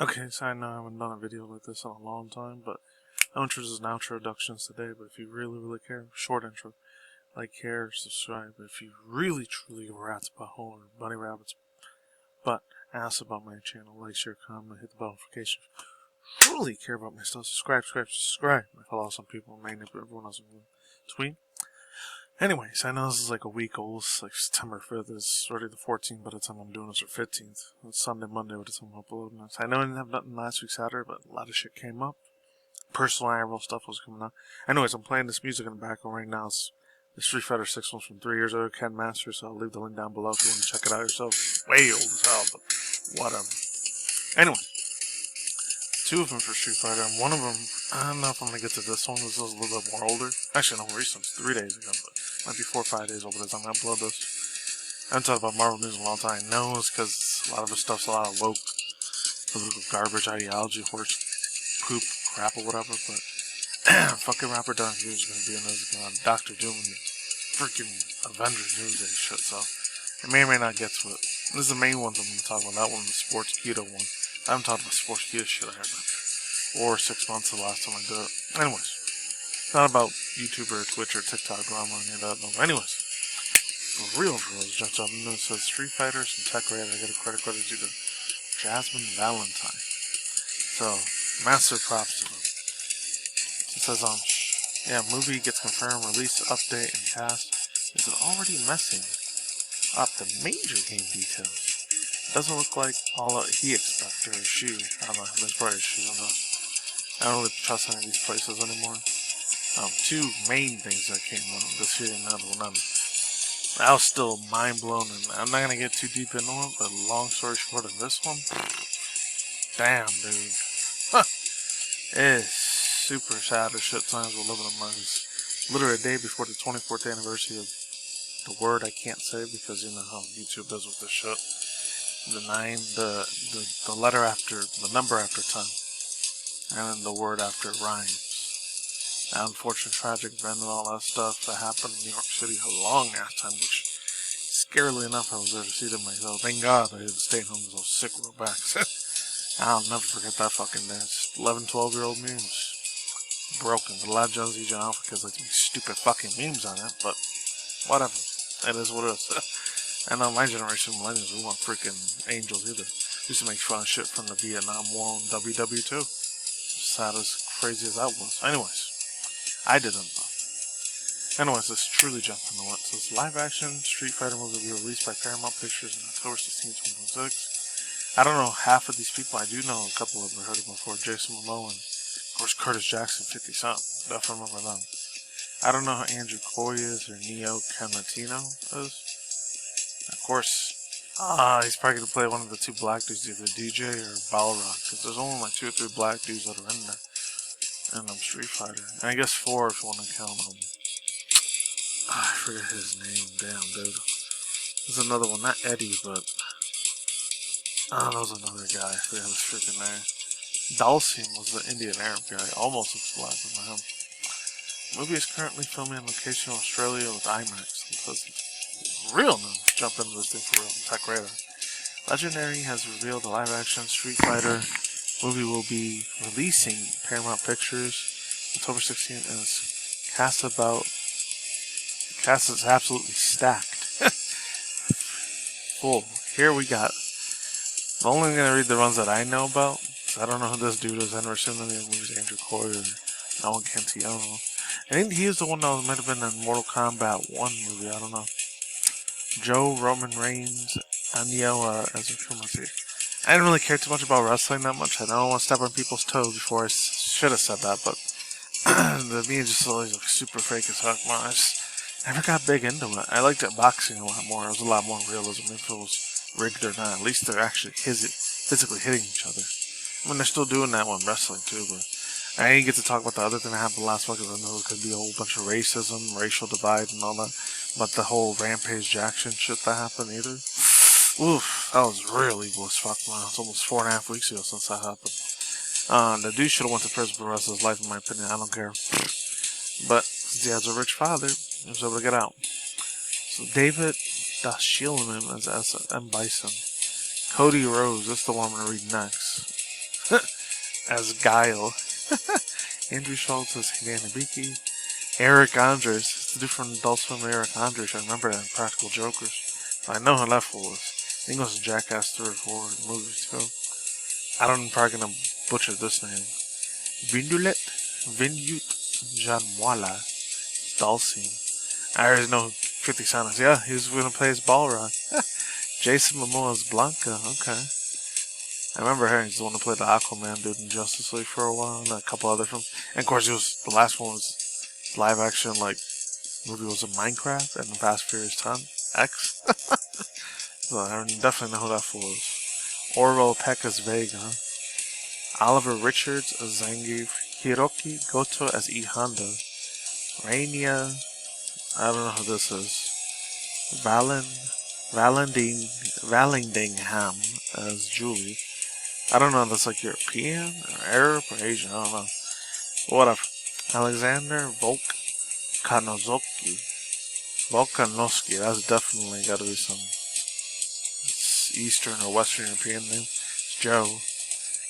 Okay, so I know I haven't done a video like this in a long time, but intros and outroductions today. But if you really care, short intro, like, care, subscribe. If you really truly give a rat's butthole or bunny rabbits butt ass about my channel, like, share, comment, hit the bell notification. If you truly care about my stuff, subscribe. I follow some people, mainly everyone else in between. Anyways, I know this is like a week old. It's like September 5th. It's already the 14th by the time I'm doing this, or 15th. It's Sunday, Monday by the time I'm uploading this. I know I didn't have nothing last week Saturday, but a lot of shit came up. Personal IRL stuff was coming up. Anyways, I'm playing this music in the background right now. It's the Street Fighter 6 one from 3 years ago, Ken Master, so I'll leave the link down below if you want to check it out yourself. Way old as hell, but whatever. Anyway, two of them for Street Fighter, and one of them, I don't know if I'm going to get to this one. This is a little bit more older. Actually, no, recent. It's 3 days ago, but might be 4 or 5 days over the time I upload this. I haven't talked about Marvel news in a long time. No, it's because a lot of the stuff's a lot of woke, political garbage, ideology, horse poop, crap, or whatever, but fucking Robert Downey Jr. is going to be in this Dr. Doom and freaking Avengers Doomsday shit, so I may or may not get to it. This is the main ones I'm going to talk about. That one, the sportskeeda one. I haven't talked about sportskeeda shit I heard about 4 or 6 months the last time I did it. Anyways, it's not about YouTube or Twitch or TikTok drama or any of that. No. Anyways, for real, jumped up and it says Street Fighter, some tech rate. I get a credit due to Jasmine Valentine. So, massive props to them. It says yeah, movie gets confirmed, release, update, and cast. Is it already messing up the major game details? It doesn't look like all he expected, or she. I don't know, there's probably a she, I don't know. I don't really trust any of these places anymore. Two main things that came out this year and another one. I was still mind blown, and I'm not gonna get too deep into it, but long story short of this one, damn, dude. Huh. It's super sad as shit times we're living in. It's literally a day before the 24th anniversary of the word I can't say because you know how YouTube does with this shit. The letter after, the number after 10, and then the word after it rhymes. That unfortunate tragic event and all that stuff that happened in New York City a long ass time, which scarily enough I was there to see them myself. Thank God I didn't stay home with those sick real backs. I'll never forget that fucking dance. 11, 12-year-old me was broken. But a lot of Gen Z, Gen Alpha kids like to make stupid fucking memes on it, but whatever. It is what it is. And my generation, millennials, we weren't freaking angels either. We used to make fun of shit from the Vietnam War and WW2. Sad as crazy as that was. Anyways, I didn't though. Anyways, let's truly jump into it. So this live action Street Fighter movie will be released by Paramount Pictures on October 16, 2026. I don't know half of these people. I do know a couple of them. I heard of them before. Jason Momoa and, of course, Curtis Jackson, 50 something. Definitely remember them. I don't know who Andrew Coy is or Neo Canatino is. Of course, he's probably going to play one of the two black dudes, either DJ or Balrog, because there's only like 2 or 3 black dudes that are in there. And Street Fighter. And I guess 4 if you want to count them. I forget his name. Damn, dude. There's another one. Not Eddie, but there's another guy. I forgot his freaking name. Dalsim was the Indian Arab guy. Almost looks black with him. The movie is currently filming on location in Australia with IMAX. Because it's real now. Jump into this thing for real. Tech radar. Legendary has revealed the live-action Street Fighter movie will be releasing Paramount Pictures October 16th, and its cast is absolutely stacked. Full. Here we got. I'm only going to read the ones that I know about. I don't know who this dude is. I've never seen any of the movies. Andrew Coy or Nolan Cantiano. I think he was the one that might have been in Mortal Kombat 1 movie. I don't know. Joe, Roman Reigns, Anio, as a film. I didn't really care too much about wrestling that much. I don't want to step on people's toes before I should have said that, but the me just always like super fake as fuck. I just never got big into it. I liked it boxing a lot more. It was a lot more realism if it was rigged or not. At least they're actually physically hitting each other. I mean, they're still doing that when wrestling too, but I didn't get to talk about the other thing that happened last week because I know it could be a whole bunch of racism, racial divide, and all that. But the whole Rampage Jackson shit that happened either. Oof, that was really as fuck, man. It's almost 4.5 weeks ago since that happened. The dude should have went to prison for the rest of his life, in my opinion. I don't care. But since he has a rich father, he was able to get out. So David Dashielaman as M. Bison. Cody Rhodes, that's the one I'm going to read next. as Guile. Andrew Schultz as Hidanabiki. Eric Andres. It's the dude from Adult Swim, Eric Andres. I remember that in Practical Jokers. I know who that fool is. I think it was in Jackass 3 or 4 movies too. I'm probably gonna butcher this name. Vinyut Janwala Dalsim. I already know 50 Cent is. Yeah, he was gonna play his Balrog. Jason Momoa's Blanca. Okay. I remember hearing he's the one who played the Aquaman dude in Justice League for a while, and a couple other films. And of course, the last one was live action, like, movie was in Minecraft and Fast Furious 10 X. So I definitely know who that fool is. Orville Peck as Vega. Oliver Richards as Zangief. Hiroki Goto as E. Honda. Rainier, I don't know who this is. Vallandingham as Julie. I don't know if that's like European or Arab or Asian, I don't know. Whatever. Alexander Volkanovsky, that's definitely gotta be some Eastern or Western European name. Joe.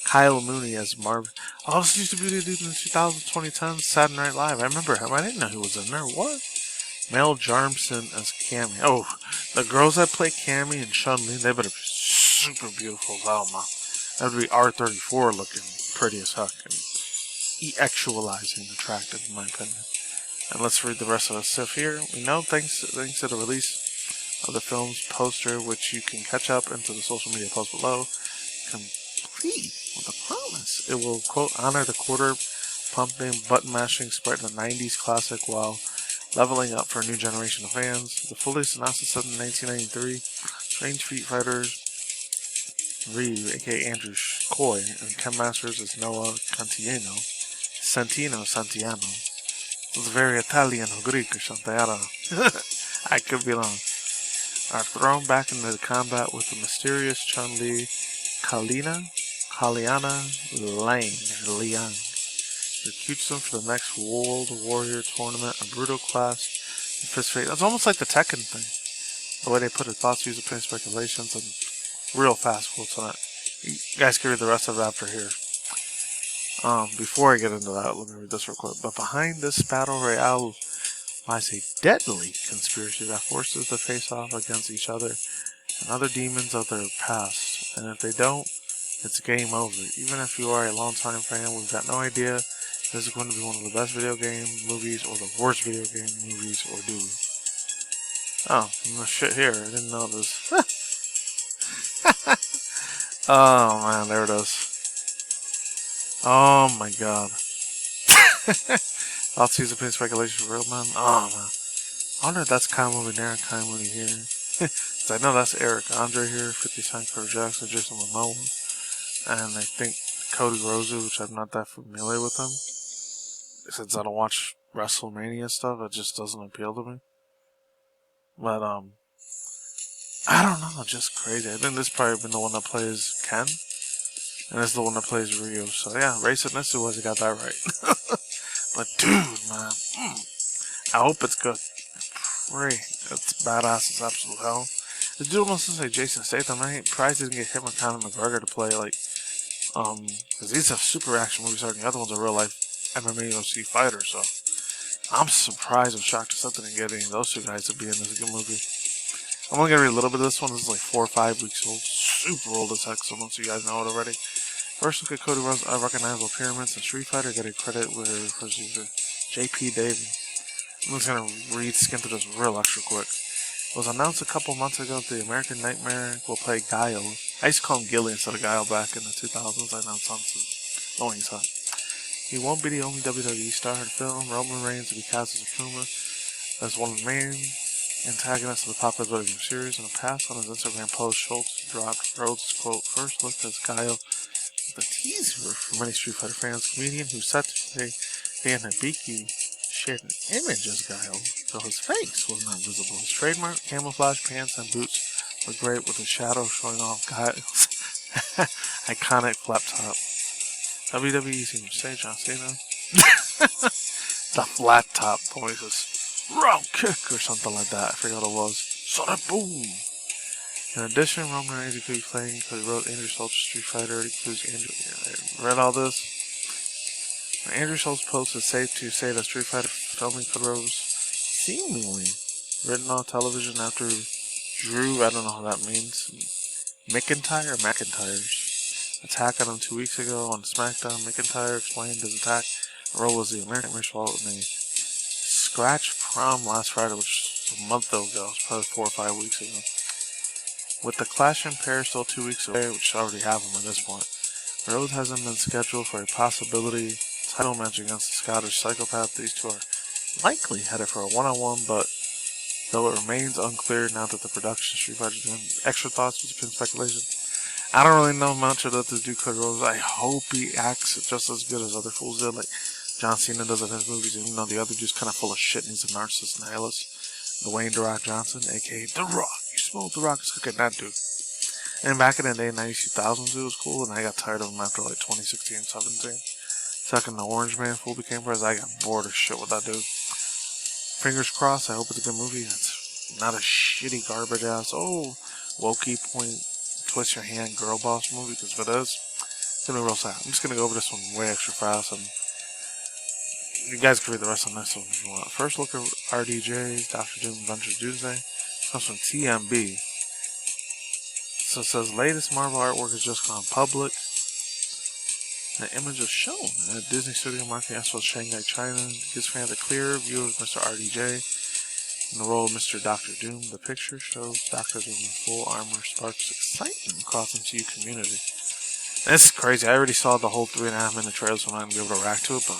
Kyle Mooney as Marvin. Oh, this used to be the dude in the 2010 Saturday Night Live. I remember him. I didn't know he was in there. What? Mel Jarmson as Cammy. Oh, the girls that play Cammy and Chun-Li, they better be super beautiful as hell, man. That would be R34 looking pretty as heck and actualizing attractive, in my opinion. And let's read the rest of the stuff here. We know thanks to the release of the film's poster, which you can catch up into the social media post below, complete with a promise. It will, quote, honor the quarter-pumping, button-mashing sprite in the 90s classic while leveling up for a new generation of fans. The fully synopsis set in 1993, trained Street Fighters Ryu, aka Andrew Coy, and Ken Masters as Noah Santiano. It's very Italian or Greek or something, I don't know. I could be wrong. Are thrown back into combat with the mysterious Chun-Li Kaliana Liang. Recruits them for the next World Warrior tournament, a brutal class, fist fight. That's almost like the Tekken thing. The way they put it, thoughts, views, opinions, speculations, and real fast quotes on it. You guys can read the rest of it after here. Before I get into that, let me read this real quick. But behind this battle royale lies a deadly conspiracy that forces them to face off against each other and other demons of their past. And if they don't, it's game over. Even if you are a longtime fan, we've got no idea if this is going to be one of the best video game movies or the worst video game movies, or do we? Oh, no shit here. I didn't know this. Oh man, there it is. Oh my god. Lots of opinion speculation for real, man. Oh man. I wonder if that's Kyle Mooney there and Kyle Mooney here. So I know that's Eric Andre here, 50 Cent, Kirk Jackson, Jason Momoa. And I think Cody Rhodes, which I'm not that familiar with him. Since I don't watch WrestleMania stuff, it just doesn't appeal to me. But, I don't know, just crazy. I think this probably been the one that plays Ken. And this is the one that plays Ryu. So yeah, race ethnicity was, he got that right. But dude, man. I hope it's good. Pray it's badass as absolute hell. This dude almost looks like Jason Statham. I ain't surprised he didn't get him and Conor McGregor to play, like, because these have super action movies, and the other ones are real life MMA UFC fighters, so I'm surprised and shocked to something and get any of those two guys to be in this good movie. I'm only gonna read a little bit of this one. This is like 4 or 5 weeks old, super old as heck, so most of you guys know it already. First look at Cody Rhodes' unrecognizable pyramids and Street Fighter. Get a credit with J.P. Davey. I'm just gonna skim through this real extra quick. It was announced a couple months ago that the American Nightmare will play Guile. I used to call him Guile instead of Guile back in the 2000s. I know it sounds annoying as hell. He won't be the only WWE star in the film. Roman Reigns will be cast as a Puma as one of the main antagonists of the popular video game series. In the past, on his Instagram post, Schultz dropped Rhodes' quote, first looked as Guile. The teaser for many Street Fighter fans, comedian who's set to play Hidanabiki shared an image as Guile, though his face was not visible. His trademark camouflage pants and boots were great, with a shadow showing off Guile's iconic flap top. WWE seems to say John Cena. The flat top voices. Round kick or something like that. I forgot what it was. Sonic boom. In addition, Roman Reigns could be playing Cody Rhodes, Andrew Schultz, Street Fighter. It includes Andrew. Yeah, I read all this. Andrew Schultz post is safe to say that Street Fighter filming Cody Rhodes seemingly written on television after Drew, I don't know what that means, McIntyre's attack on him 2 weeks ago on SmackDown. McIntyre explained his attack. Rhodes was the American Martial Art in a scratch prom last Friday, which was a month ago. It was probably 4 or 5 weeks ago. With the Clash in Paris still 2 weeks away, which already happened at this point, Rhodes hasn't been scheduled for a possibility title match against the Scottish psychopath. These two are likely headed for a one-on-one, but though it remains unclear now that the production Street Fighter is doing extra thoughts, which has been speculation. I don't really know much about this dude Cody Rhodes. I hope he acts just as good as other fools did, like John Cena does in his movies, even though the other dude's kind of full of shit and he's a narcissist and nihilist. Dwayne The Rock Johnson, aka The Rock. You smell The Rock is cooking that dude. And back in the day, 90s, it was cool, and I got tired of him after like 2016, 17. Second, the Orange Man fool became president. I got bored of shit with that dude. Fingers crossed, I hope it's a good movie. It's not a shitty garbage ass, wokey point, twist your hand girl boss movie, because if it is, it's gonna be real sad. I'm just gonna go over this one way extra fast, and you guys can read the rest of this one if you want. First look at RDJ, Dr. Doom Adventures Doomsday. This comes from TMB. So it says, latest Marvel artwork has just gone public. The image is shown at Disney Studio Marketing Expo Shanghai, China. Gives fans a clear view of Mr. RDJ in the role of Mr. Doctor Doom. The picture shows Doctor Doom in full armor, sparks excitement across the MCU community. This is crazy. I already saw the whole 3.5 minute trailer, so I'm not going to be able to react to it, but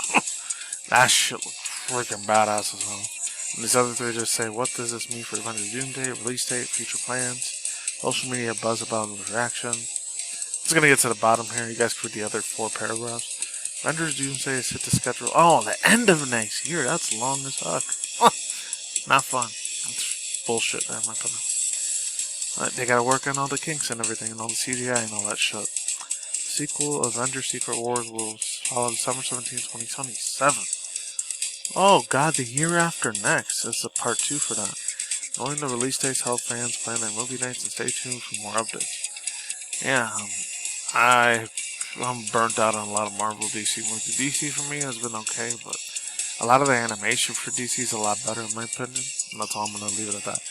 that shit looked freaking badass as hell. And these other three just say, what does this mean for Avengers Doomsday, release date, future plans, social media buzz about the reaction. I'm just going to get to the bottom here. You guys can read the other 4 paragraphs. Avengers Doomsday is hit the schedule. Oh, the end of next year. That's long as fuck. Not fun. That's bullshit. That might be. They gotta work on all the kinks and everything, and all the CGI and all that shit. Sequel, Avengers Secret Wars, will follow December 17, 2027. Oh god, the year after next. This is a part 2 for that. Knowing the release dates, help fans plan their movie nights, and stay tuned for more updates. Yeah, I'm burnt out on a lot of Marvel DC movies. DC for me has been okay, but a lot of the animation for DC is a lot better in my opinion. And that's all I'm going to leave it at that.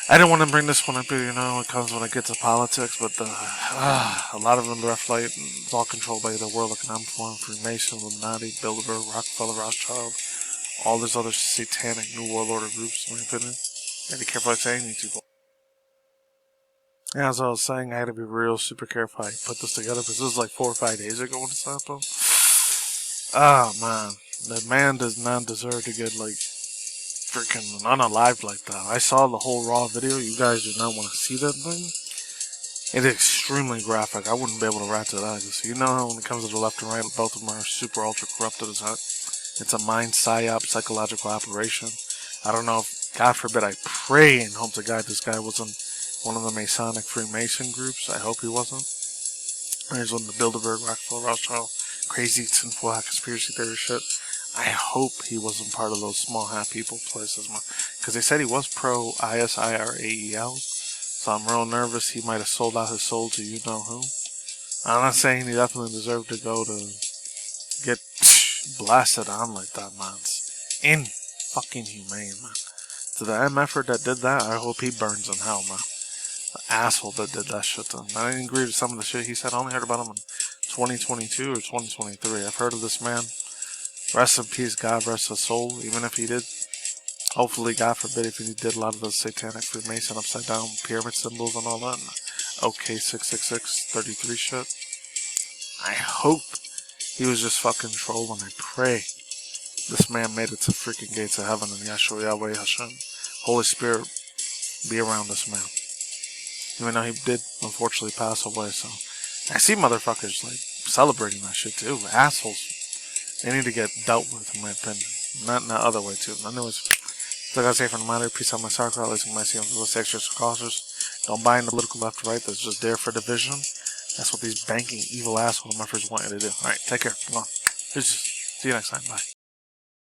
I didn't want to bring this one up, it comes when it gets to politics, but a lot of them left light, and it's all controlled by the World Economic Forum, Freemason, Illuminati, Bilderberg, Rockefeller, Rothschild, all these other satanic New World Order groups, in my opinion. You gotta be careful what I say, these people. Yeah, as I was saying, I had to be real super careful how I put this together, because this was like 4 or 5 days ago when this happened. Oh man, the man does not deserve to get freaking unalived like that. I saw the whole raw video. You guys do not want to see that thing. It is extremely graphic. I wouldn't be able to react to that. So when it comes to the left and right, both of them are super ultra corrupted as heck. It's a mind psyop, psychological operation. I don't know if, God forbid, I pray and hope to God this guy wasn't one of the Masonic Freemason groups. I hope he wasn't. He's one of the Bilderberg, Rockefeller, Rothschild, crazy sinful conspiracy theory shit. I hope he wasn't part of those small hat people places, because they said he was pro ISIRAEL, so I'm real nervous he might have sold out his soul to you know who. I'm not saying he definitely deserved to go to get blasted on like that, man. It's fucking humane, man. To the MFer that did that, I hope he burns in hell, man. The asshole that did that shit to him. I didn't agree with some of the shit he said. I only heard about him in 2022 or 2023. I've heard of this man. Rest in peace, God rest his soul, even if he did. Hopefully, God forbid, if he did a lot of those satanic Freemason upside down pyramid symbols and all that, and OK 666 33 shit. I hope he was just fucking trolling. I pray this man made it to freaking gates of heaven, and Yahshua Yahweh Hashem, Holy Spirit, be around this man. Even though he did unfortunately pass away, so I see motherfuckers celebrating that shit too. Assholes. They need to get dealt with, in my opinion. Not in the other way, too. Anyways, like I say from the matter, peace out my sauerkraut, listen my CMs, let's extra cautious. Don't buy into political left or right that's just there for division. That's what these banking evil asshole muffers want you to do. Alright, take care. Come on. See you next time. Bye.